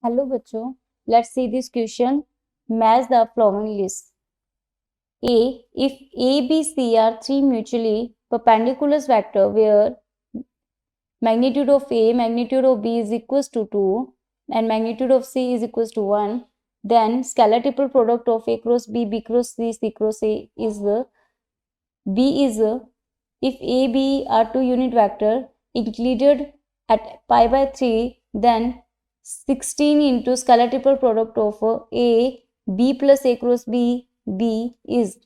Hello बच्चों, let's see this question. Match the following list. A, if A, B, C are three mutually perpendicular vector where magnitude of A, magnitude of B is equals to 2 and magnitude of C is equals to 1, then scalar triple product of A cross B, B cross C, C cross A is if A, B are two unit vector included at pi by 3, then 16 into scalar triple product of A, B plus A cross B, B is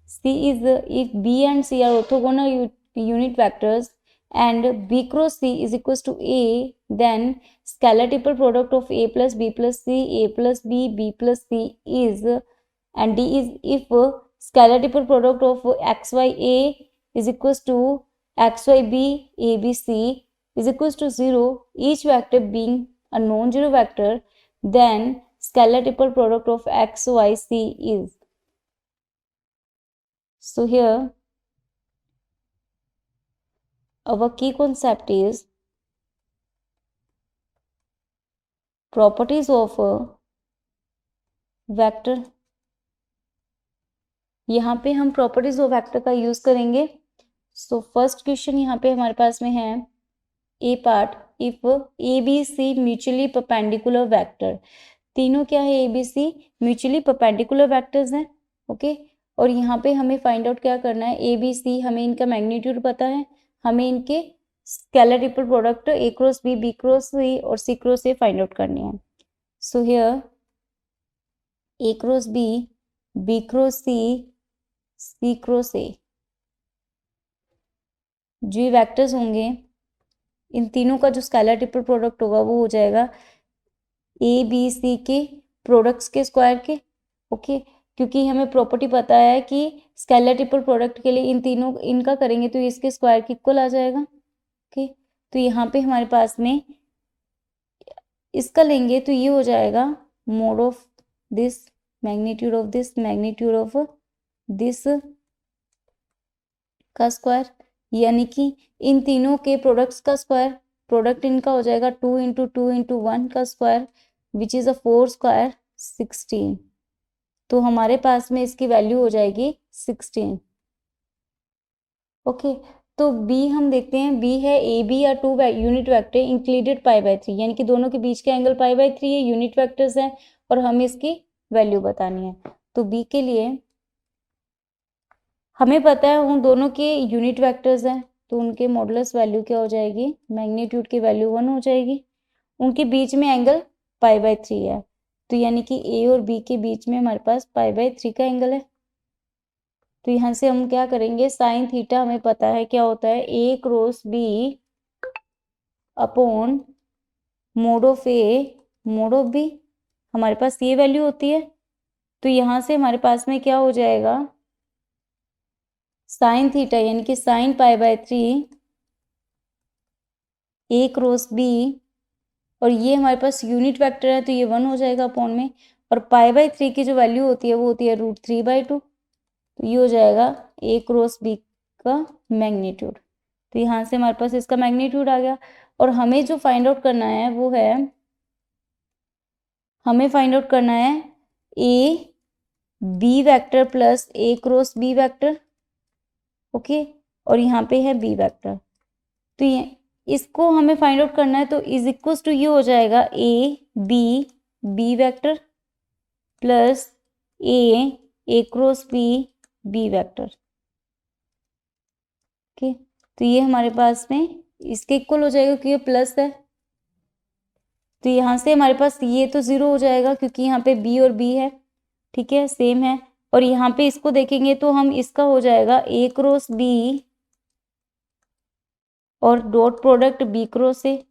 C is if B and C are orthogonal unit vectors and B cross C is equals to A, then scalar triple product of A plus B plus C, A plus B, B plus C is, and D is if scalar triple product of XY A is equals to XY B, A B C is equals to 0, each vector being a non-zero vector, then scalar triple product of X, Y, C is. So here our key concept is properties of a vector. यहाँ पे हम properties of vector का use करेंगे. So first question यहाँ पे हमारे पास में है a part. If A B C mutually perpendicular vector, तीनों क्या है, A B C mutually perpendicular vectors हैं. ओके, और यहाँ पे हमें फाइंड आउट क्या करना है, ए बी सी हमें इनका मैग्नीट्यूड पता है, हमें इनके scalar triple product A cross B cross C और C cross A find out करनी है. So here A cross B cross C cross A, जो ये वेक्टर्स होंगे इन तीनों का जो स्केलर ट्रिपल प्रोडक्ट होगा वो हो जाएगा ए बी सी के प्रोडक्ट्स के स्क्वायर के. ओके, क्योंकि हमें प्रॉपर्टी पता है कि स्केलर ट्रिपल प्रोडक्ट के लिए इन तीनों इनका करेंगे तो इसके स्क्वायर के इक्वल आ जाएगा. ओके, तो यहाँ पे हमारे पास में इसका लेंगे तो ये हो जाएगा mode of this magnitude of this magnitude of this का स्क्वायर, यानी कि इन तीनों के प्रोडक्ट्स का स्क्वायर. प्रोडक्ट इनका हो जाएगा 2 इंटू 2 इंटू 1 का square which is a 4 square 16. तो हमारे पास में इसकी वैल्यू हो जाएगी 16. ओके, तो बी हम देखते हैं. बी है ए बी या two unit vector included pi by 3, यानी कि दोनों के बीच के एंगल पाई बाय 3 है, यूनिट वेक्टर्स हैं और हमें इसकी वैल्यू बतानी है. तो बी के लिए हमें पता है उन दोनों के यूनिट वेक्टर्स हैं, तो उनके मॉडुलस वैल्यू क्या हो जाएगी, मैग्नीट्यूड की वैल्यू 1 हो जाएगी. उनके बीच में एंगल पाई बाय 3 है, तो यानी कि ए और बी के बीच में हमारे पास पाई बाय 3 का एंगल है. तो यहाँ से हम क्या करेंगे, साइन थीटा हमें पता है क्या होता है, A cross B upon mod of A mod of B. हमारे पास ये वैल्यू होती है. तो यहाँ से हमारे पास में क्या हो जाएगा, साइन थीटा यानी कि sine pi by 3 A cross B, और ये हमारे पास यूनिट वेक्टर है तो ये 1 हो जाएगा अपॉन में, और पाई बाय 3 की जो वैल्यू होती है वो होती है √3/2. तो ये हो जाएगा ए क्रॉस बी का मैग्नीट्यूड. तो यहाँ से हमारे पास इसका मैग्नीट्यूड आ गया. और हमें जो फाइंड आउट करना है वो है, हमें फाइंड आउट करना है A B vector plus A cross B vector. Okay, और यहाँ पे है बी वेक्टर. तो ये इसको हमें फाइंड आउट करना है, तो इज इक्वल टू ये हो जाएगा A B vector plus A cross B vector. Okay, तो ये हमारे पास में इसके इक्वल हो जाएगा क्योंकि ये प्लस है. तो यहाँ से हमारे पास ये तो 0 हो जाएगा क्योंकि यहाँ पे बी और बी है, ठीक है, सेम है. और यहाँ पे इसको देखेंगे तो हम इसका हो जाएगा ए क्रॉस बी और dot product B cross A,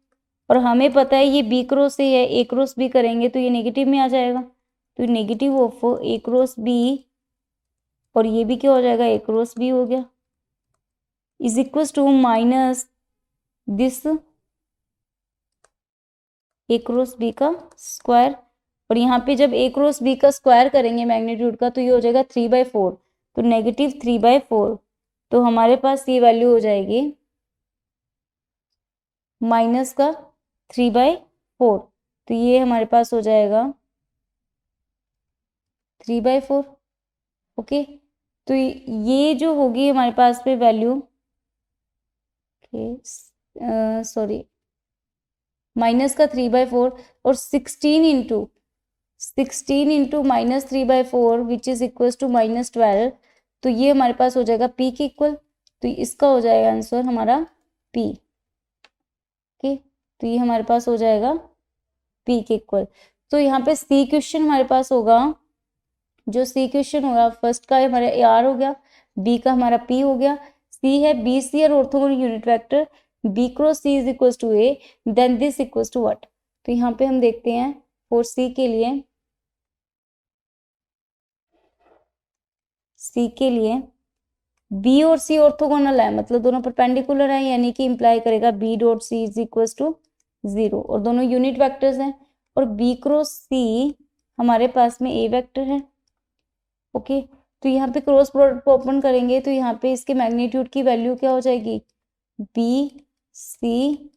और हमें पता है ये बी क्रॉस ए है, ए क्रॉस बी करेंगे तो ये नेगेटिव में आ जाएगा. तो negative of A cross B, और ये भी क्या हो जाएगा, ए क्रॉस बी हो गया, is equal to minus this A cross B का स्क्वायर. और यहाँ पे जब ए क्रॉस बी का स्क्वायर करेंगे मैग्नीट्यूड का तो ये हो जाएगा 3/4, तो नेगेटिव 3/4. तो हमारे पास ये वैल्यू हो जाएगी माइनस का 3/4. तो ये हमारे पास हो जाएगा 3/4। ओके, तो ये जो होगी हमारे पास में वैल्यू, सॉरी, माइनस का 3/4 और 16 into -3/4 which is equal to -12, तो ये हमारे पास हो जाएगा p के इक्वल। तो इसका हो जाएगा आंसर हमारा p। ओके, तो ये हमारे पास हो जाएगा p के इक्वल। तो यहाँ पे सी क्वेश्चन हमारे पास होगा, जो सी क्वेश्चन होगा फर्स्ट का हमारा AR हो गया, बी का हमारा P हो गया, सी है BC और orthogonal unit vector B cross C is equal to A, then this equal to what. तो यहाँ पे हम देखते हैं फॉर C के लिए, C के लिए B और C ऑर्थोगोनल है, मतलब दोनों परपेंडिकुलर है, यानी कि इंप्लाई करेगा B dot C is equal to 0, और दोनों यूनिट वेक्टर्स हैं, और B क्रॉस C हमारे पास में A वेक्टर है। ओके, तो यहाँ पे क्रॉस प्रोडक्ट को ओपन करेंगे तो यहाँ पे इसके मैग्नीट्यूड की वैल्यू क्या हो जाएगी, बी सी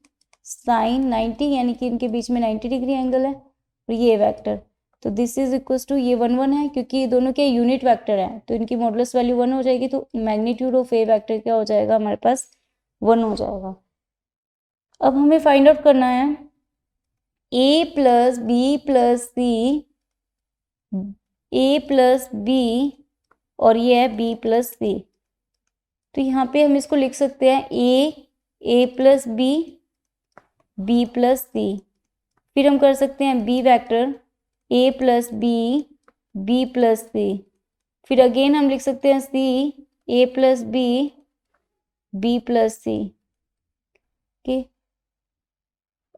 साइन 90, यानी कि इनके बीच में 90 डिग्री एंगल है, और ये वेक्टर, तो दिस इज इक्वल टू, ये 1 1 है क्योंकि ये दोनों के यूनिट वेक्टर हैं, तो इनकी मॉडुलस वैल्यू 1 हो जाएगी, तो मैग्नीट्यूड ऑफ ए वेक्टर क्या हो जाएगा हमारे पास, 1 हो जाएगा। अब हमें फाइंड आउट करना है ए plus B plus C, A plus B और ये है बी प्लस सी। तो यहाँ पे हम इसको लिख सकते हैं A plus B plus C, फिर हम कर सकते हैं B vector A plus B plus C, फिर अगेन हम लिख सकते हैं C A plus B plus C. Okay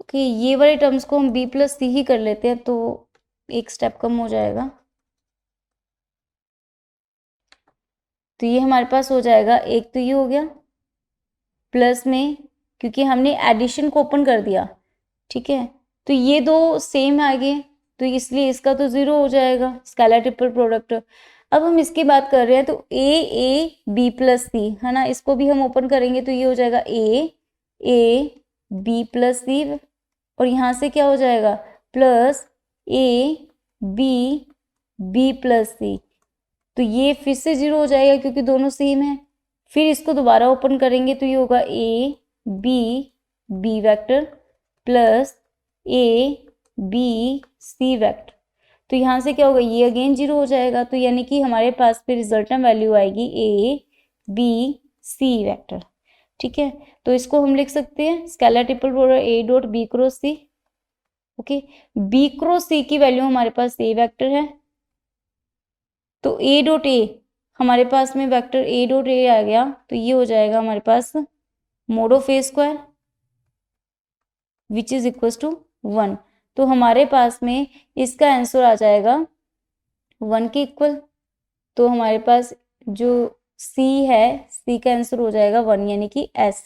okay, ये वाले टर्म्स को हम बी प्लस सी ही कर लेते हैं, तो एक स्टेप कम हो जाएगा। तो ये हमारे पास हो जाएगा, एक तो ये हो गया प्लस में, क्योंकि हमने एडिशन को ओपन कर दिया, ठीक है, तो ये दो सेम आगे, तो इसलिए इसका तो 0 हो जाएगा, स्केलर ट्रिपल प्रोडक्ट। अब हम इसकी बात कर रहे हैं तो ए बी प्लस सी है ना, इसको भी हम ओपन करेंगे तो ये हो जाएगा ए बी प्लस सी, और यहाँ से क्या हो जाएगा प्लस ए बी प्लस सी, तो ये फिर से 0 हो जाएगा क्योंकि दोनों सेम है। फिर इसको दोबारा ओपन करेंगे तो ये होगा A B vector plus A B C vector, तो यहाँ से क्या होगा, ये अगेन 0 हो जाएगा, तो यानी कि हमारे पास फिर रिजल्टेंट वैल्यू आएगी ए बी सी वेक्टर। ठीक है, तो इसको हम लिख सकते हैं scalar triple product A dot B cross C. Okay, B cross C की वैल्यू हमारे पास ए वेक्टर है, तो ए डॉट ए हमारे पास में वेक्टर ए डॉट ए आ गया, तो ये हो जाएगा हमारे पास mod of A square which is equal to 1, तो हमारे पास में इसका आंसर आ जाएगा 1 के इक्वल। तो हमारे पास जो सी है, सी का आंसर हो जाएगा 1, यानी कि एस।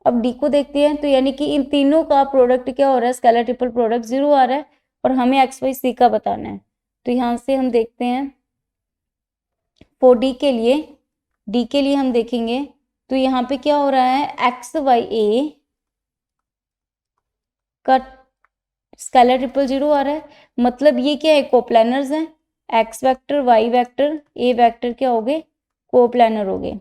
अब डी को देखते हैं, तो यानी कि इन तीनों का प्रोडक्ट क्या हो रहा है, स्केलर ट्रिपल प्रोडक्ट 0 आ रहा है, और हमें एक्स वाई सी का बताना है। तो यहाँ से हम देखते हैं फॉर डी के लिए हम देखेंगे तो यहाँ पे क्या हो रहा है, एक्स वाई ए का स्केलर ट्रिपल 0 आ रहा है, मतलब ये क्या है, कोप्लानर्स हैं, x vector y vector A vector क्या हो गए, कोप्लानर हो गए।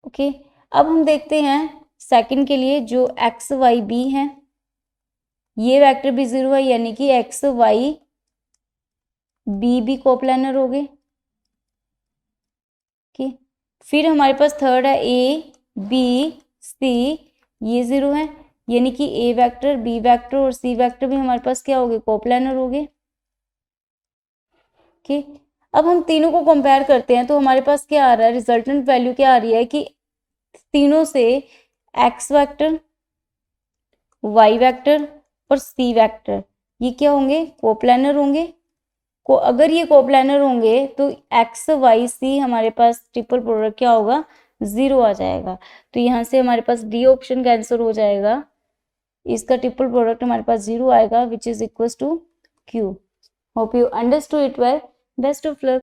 ओके, अब हम देखते हैं सेकंड के लिए जो एक्स वाई बी है, ये वेक्टर भी 0 है, यानी कि एक्स वाई बी भी कोप्लानर हो गए। ओके, फिर हमारे पास थर्ड है ए बी सी, ये 0 है, यानी कि ए वेक्टर बी वेक्टर और सी वेक्टर भी हमारे पास क्या हो गए, कोप्लानर हो गए। ओके, अब हम तीनों को कंपेयर करते हैं तो हमारे पास क्या आ रहा है, रिजल्टेंट वैल्यू क्या आ रही है कि तीनों से एक्स वेक्टर वाई वेक्टर और सी वेक्टर ये क्या होंगे, कोप्लानर होंगे। को अगर ये कोप्लानर होंगे तो एक्स वाई सी हमारे पास ट्रिपल प्रोडक्ट क्या होगा, 0 आ जाएगा। तो यहाँ से हमारे पास डी ऑप्शन का आंसर हो जाएगा, इसका ट्रिपल प्रोडक्ट हमारे पास 0 आएगा which is equal to Q. Hope you understood it well, best of luck.